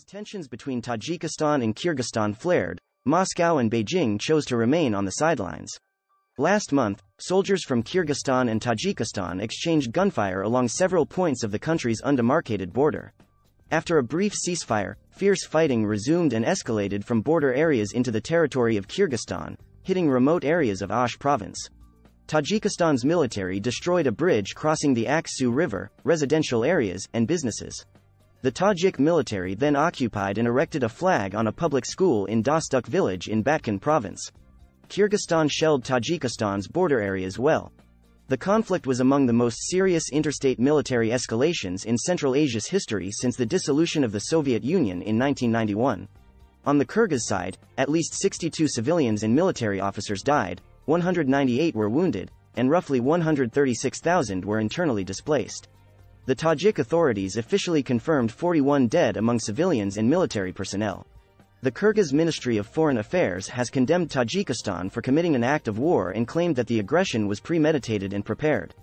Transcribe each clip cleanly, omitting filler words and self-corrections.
tensions between Tajikistan and Kyrgyzstan flared, Moscow and Beijing chose to remain on the sidelines. Last month, soldiers from Kyrgyzstan and Tajikistan exchanged gunfire along several points of the country's undemarcated border. After a brief ceasefire, fierce fighting resumed and escalated from border areas into the territory of Kyrgyzstan, hitting remote areas of Osh province. Tajikistan's military destroyed a bridge crossing the Ak-Suu River, residential areas, and businesses. The Tajik military then occupied and erected a flag on a public school in Dostuk village in Batken province. Kyrgyzstan shelled Tajikistan's border areas well. The conflict was among the most serious interstate military escalations in Central Asia's history since the dissolution of the Soviet Union in 1991. On the Kyrgyz side, at least 62 civilians and military officers died, 198 were wounded, and roughly 136,000 were internally displaced. The Tajik authorities officially confirmed 41 dead among civilians and military personnel. The Kyrgyz Ministry of Foreign Affairs has condemned Tajikistan for committing an act of war and claimed that the aggression was premeditated and prepared.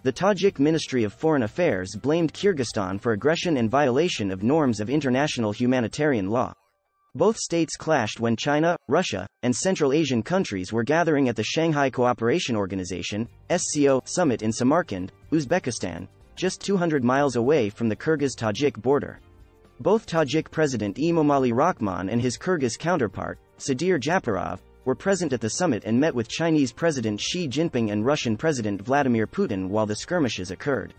The Tajik Ministry of Foreign Affairs blamed Kyrgyzstan for aggression and violation of norms of international humanitarian law. Both states clashed when China, Russia, and Central Asian countries were gathering at the Shanghai Cooperation Organization (SCO) summit in Samarkand, Uzbekistan, just 200 miles away from the Kyrgyz-Tajik border. Both Tajik President Emomali Rahmon and his Kyrgyz counterpart, Sadir Japarov, were present at the summit and met with Chinese President Xi Jinping and Russian President Vladimir Putin while the skirmishes occurred.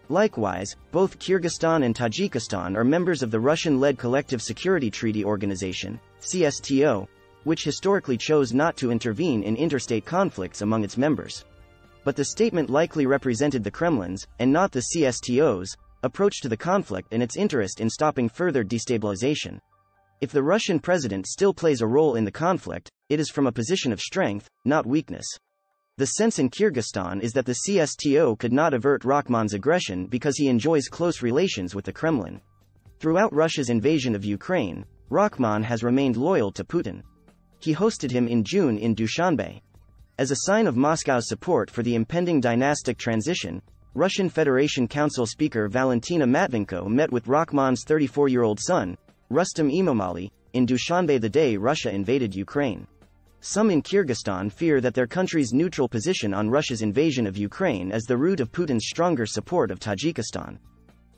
Likewise, both Kyrgyzstan and Tajikistan are members of the Russian-led Collective Security Treaty Organization, CSTO, which historically chose not to intervene in interstate conflicts among its members. But the statement likely represented the Kremlin's, and not the CSTO's, approach to the conflict and its interest in stopping further destabilization. If the Russian president still plays a role in the conflict, it is from a position of strength, not weakness. The sense in Kyrgyzstan is that the CSTO could not avert Rahmon's aggression because he enjoys close relations with the Kremlin. Throughout Russia's invasion of Ukraine, Rahmon has remained loyal to Putin. He hosted him in June in Dushanbe. As a sign of Moscow's support for the impending dynastic transition, Russian Federation Council Speaker Valentina Matvinenko met with Rahmon's 34-year-old son, Rustam Emomali, in Dushanbe the day Russia invaded Ukraine. Some in Kyrgyzstan fear that their country's neutral position on Russia's invasion of Ukraine is the root of Putin's stronger support of Tajikistan.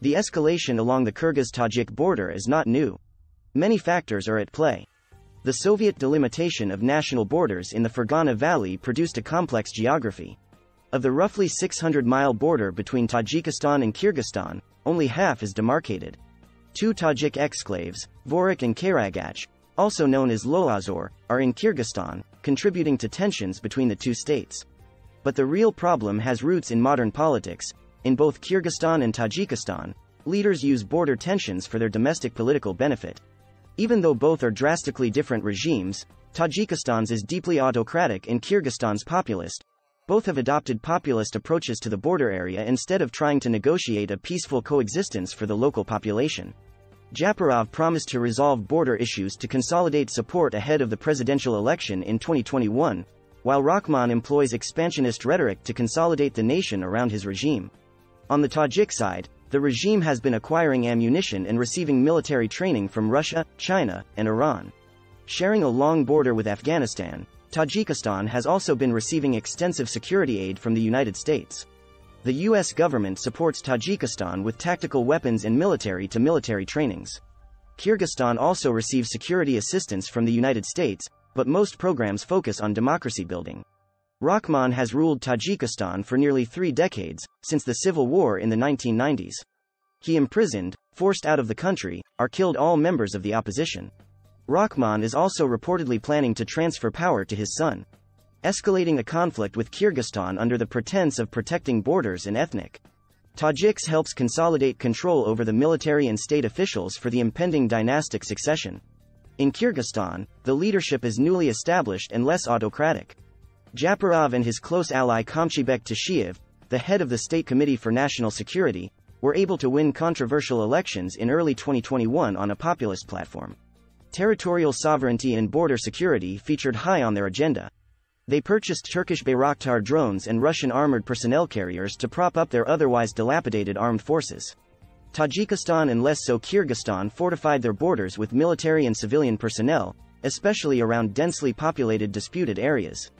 The escalation along the Kyrgyz-Tajik border is not new. Many factors are at play. The Soviet delimitation of national borders in the Fergana Valley produced a complex geography. Of the roughly 600-mile border between Tajikistan and Kyrgyzstan, only half is demarcated. Two Tajik exclaves, Vorik and Karagach, also known as Lolazor, are in Kyrgyzstan, contributing to tensions between the two states. But the real problem has roots in modern politics. In both Kyrgyzstan and Tajikistan, leaders use border tensions for their domestic political benefit. Even though both are drastically different regimes, Tajikistan's is deeply autocratic and Kyrgyzstan's populist. Both have adopted populist approaches to the border area instead of trying to negotiate a peaceful coexistence for the local population. Japarov promised to resolve border issues to consolidate support ahead of the presidential election in 2021, while Rahmon employs expansionist rhetoric to consolidate the nation around his regime. On the Tajik side, the regime has been acquiring ammunition and receiving military training from Russia, China, and Iran. Sharing a long border with Afghanistan, Tajikistan has also been receiving extensive security aid from the United States. The U.S. government supports Tajikistan with tactical weapons and military-to-military trainings. Kyrgyzstan also receives security assistance from the United States, but most programs focus on democracy building. Rahmon has ruled Tajikistan for nearly 3 decades, since the civil war in the 1990s. He imprisoned, forced out of the country, or killed all members of the opposition. Rahmon is also reportedly planning to transfer power to his son, escalating a conflict with Kyrgyzstan under the pretense of protecting borders and ethnic Tajiks helps consolidate control over the military and state officials for the impending dynastic succession. In Kyrgyzstan, the leadership is newly established and less autocratic. Japarov and his close ally Kamchibek Tasheev, the head of the State Committee for National Security, were able to win controversial elections in early 2021 on a populist platform. Territorial sovereignty and border security featured high on their agenda. They purchased Turkish Bayraktar drones and Russian armored personnel carriers to prop up their otherwise dilapidated armed forces. Tajikistan and less so Kyrgyzstan fortified their borders with military and civilian personnel, especially around densely populated disputed areas.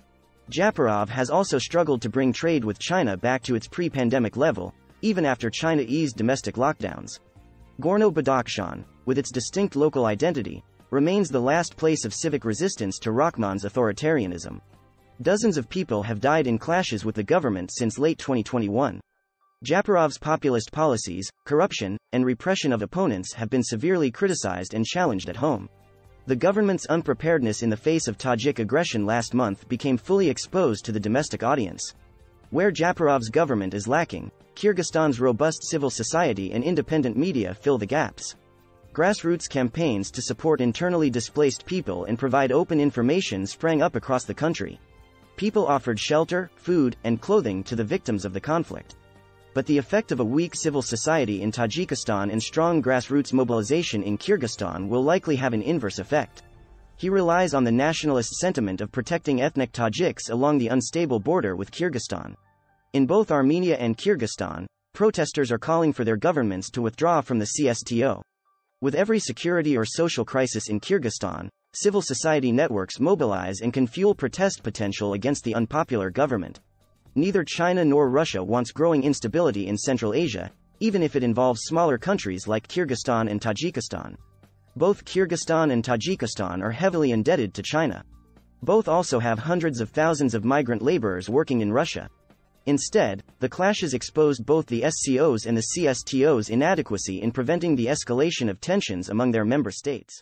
Japarov has also struggled to bring trade with China back to its pre-pandemic level, even after China eased domestic lockdowns. Gorno-Badakhshan, with its distinct local identity, remains the last place of civic resistance to Rahman's authoritarianism. Dozens of people have died in clashes with the government since late 2021. Japarov's populist policies, corruption, and repression of opponents have been severely criticized and challenged at home. The government's unpreparedness in the face of Tajik aggression last month became fully exposed to the domestic audience. Where Japarov's government is lacking, Kyrgyzstan's robust civil society and independent media fill the gaps. Grassroots campaigns to support internally displaced people and provide open information sprang up across the country. People offered shelter, food, and clothing to the victims of the conflict. But the effect of a weak civil society in Tajikistan and strong grassroots mobilization in Kyrgyzstan will likely have an inverse effect. He relies on the nationalist sentiment of protecting ethnic Tajiks along the unstable border with Kyrgyzstan. In both Armenia and Kyrgyzstan, protesters are calling for their governments to withdraw from the CSTO. With every security or social crisis in Kyrgyzstan, civil society networks mobilize and can fuel protest potential against the unpopular government. Neither China nor Russia wants growing instability in Central Asia, even if it involves smaller countries like Kyrgyzstan and Tajikistan. Both Kyrgyzstan and Tajikistan are heavily indebted to China. Both also have hundreds of thousands of migrant laborers working in Russia. Instead, the clashes exposed both the SCO's and the CSTO's inadequacy in preventing the escalation of tensions among their member states.